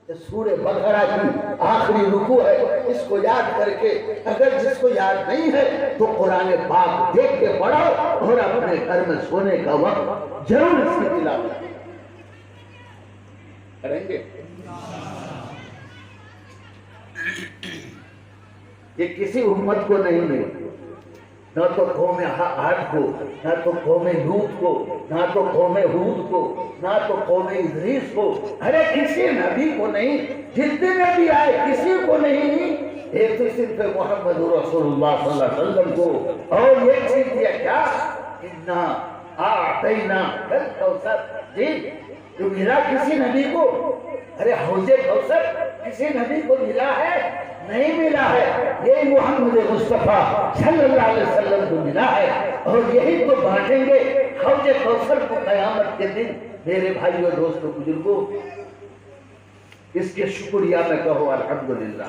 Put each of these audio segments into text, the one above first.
سورہ بقرہ کی آخری رکوع ہے، اس کو یاد کر کے اگر جس کو یاد نہیں ہے تو قرآن پاک دیکھ کے پڑھو اور اپنے گھر میں سونے کا وقت ضرور اس کی تلاوت کریں گے۔ یہ کسی امت کو نہیں ملی، نہ تو قوم عاد کو، نہ تو قوم لوط کو، نہ تو قوم ہود کو، نہ تو قوم ادریس کو، ارے کسی نبی کو نہیں، جتنے نبی آئے کسی کو نہیں، ایک تو صرف محمد رسول اللہ صلی اللہ علیہ وسلم کو۔ اور یہ چیز دیا کیا؟ اِنَّا أَعْطَيْنَاكَ الْكَوْثَرَ، جی جو ملا کسی نبی کو؟ ارے حوض کوثر کسی نبی کو ملا ہے؟ نہیں ملا ہے، یہ محمد مصطفیٰ صلی اللہ علیہ وسلم کو ملا ہے، اور یہی تو بانٹیں گے حوض کوثر کو قیامت کے دن۔ میرے بھائیوں دوستوں بزرگوں، اس کے شکریہ میں کہو الحمدللہ۔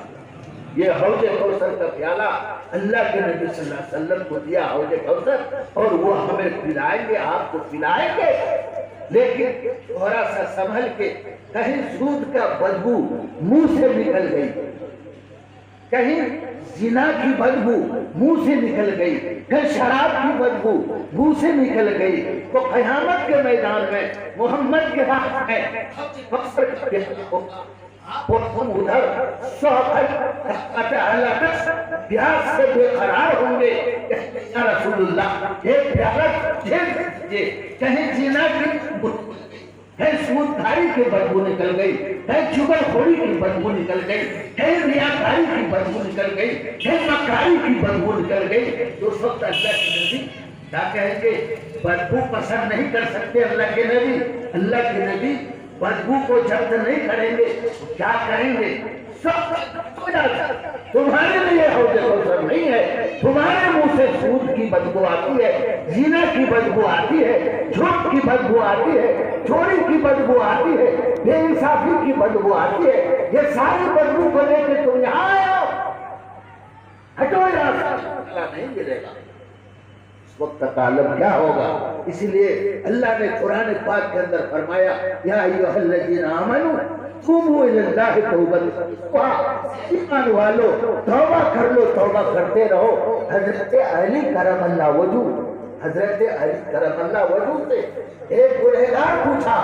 یہ حوض کوثر کا پیالہ اللہ کے نبی صلی اللہ علیہ وسلم کو دیا، حوض کوثر، اور وہ ہمیں پلائیں گے، آپ کو پلائیں گے، لیکن تھوڑا سا سنبھل کے، کہیں سود کا بدبو منہ سے نکل گئی، کہیں زنا کی بدبو منہ سے نکل گئی، کہیں شراب کی بدبو منہ سے نکل گئی، تو قیامت کے میدان میں محمد کے ہاتھ میں ہم ادھر پیاس سے بے قرار ہوں گے، یا رسول اللہ ایک پیالہ دے دیجیے، کہیں زنا کی ہے، سود کھاری کی بدبو نکل گئی، ہے چغل خوری کی بدبو نکل گئی، ہے ریاکاری کی بدبو نکل گئی، ہے مکاری کی بدبو نکل گئی، تو اس وقت اللہ کے نبی کیا کہیں گے؟ بدبو پسند نہیں کر سکتے اللہ کے نبی، اللہ کے نبی بدبو کو جبت نہیں کریں گے، کیا کریں گے؟ سب ہو جاتا، تمہارے لیے حوض کوثر نہیں ہے، تمہارے منہ سے سود کی بدبو آتی ہے، زنا کی بدبو آتی ہے، جھوٹ کی بدبو آتی ہے، چوری کی بدبو آتی ہے، بے انصافی کی بدبو آتی ہے، یہ ساری بدبو کو لے کے تم یہاں آئے ہو، ہٹو یہاں سے، اللہ نہیں ملے گا۔ وقت کا عالم کیا ہوگا؟ اس لیے اللہ نے قرآن پاک کے اندر فرمایا، یا ایھا الذین آمنوا توبوا الی اللہ توبۃ نصوحا، ایمان والو توبہ کر لو، توبہ کرتے رہو۔ حضرت علی کرم اللہ وجہ، حضرت علی کرم اللہ وجہ سے ایک گنہگار پوچھا،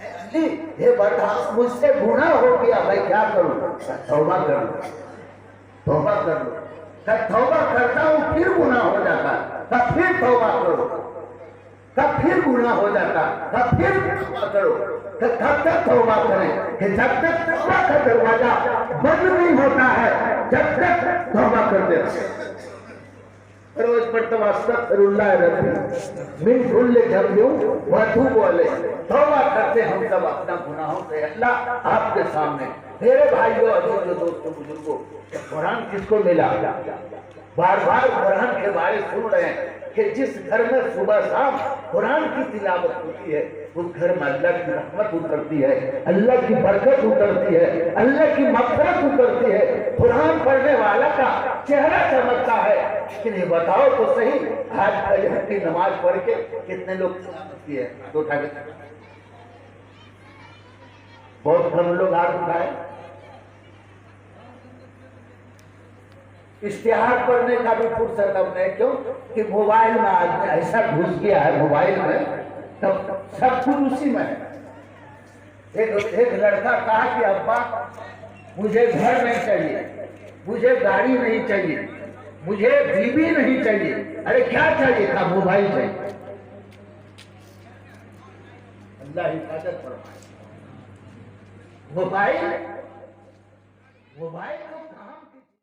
اے علی یہ بتا مجھ سے گناہ ہو گیا، میں کیا کروں؟ توبہ کر لو، توبہ کر لو۔ جب توبہ کرتا ہوں پھر گناہ ہو جاتا، تب پھر توبہ کرو، تب پھر گناہ ہو جاتا، تب پھر توبہ کرو، تب تک توبہ کریں کہ جب تک توبہ کا دروازہ بند نہیں ہوتا ہے، جب تک توبہ کرتے رہو۔ روز مرتبہ استغفر اللہ ربی من کل ذنب واتوب الیہ، توبہ کرتے ہم سب اپنا گناہوں سے اللہ آپ کے سامنے۔ میرے بھائیوں عزیزوں دوستوں بزرگوں، قرآن کس کو ملا؟ بار بار قرآن کے بارے سن رہے ہیں کہ جس گھر میں صبح شام قرآن کی تلاوت ہوتی ہے اس گھر میں اللہ کی رحمت اترتی ہے، اللہ کی برکت اترتی ہے، اللہ کی مغفرت اترتی ہے، قرآن پڑھنے والا کا چہرہ چمکتا ہے۔ لیکن یہ بتاؤ تو صحیح، آج فجر کی نماز پڑھ کے کتنے لوگ تلاوت کی ہے؟ تو اٹھا کے بہت کم لوگ ہاتھ اٹھائے۔ اشتہار پڑھنے کا بھی فرصت اب نہیں، کیوں کہ موبائل میں آدمی ایسا گھس گیا ہے موبائل میں، تب سب کچھ اسی میں ہے۔ ایک لڑکا کہا کہ ابا مجھے گھر نہیں چاہیے، مجھے گاڑی نہیں چاہیے، مجھے بیوی نہیں چاہیے، ارے کیا چاہیے تھا؟ موبائل چاہیے۔ اللہ حفاظت فرمائے۔ موبائل کو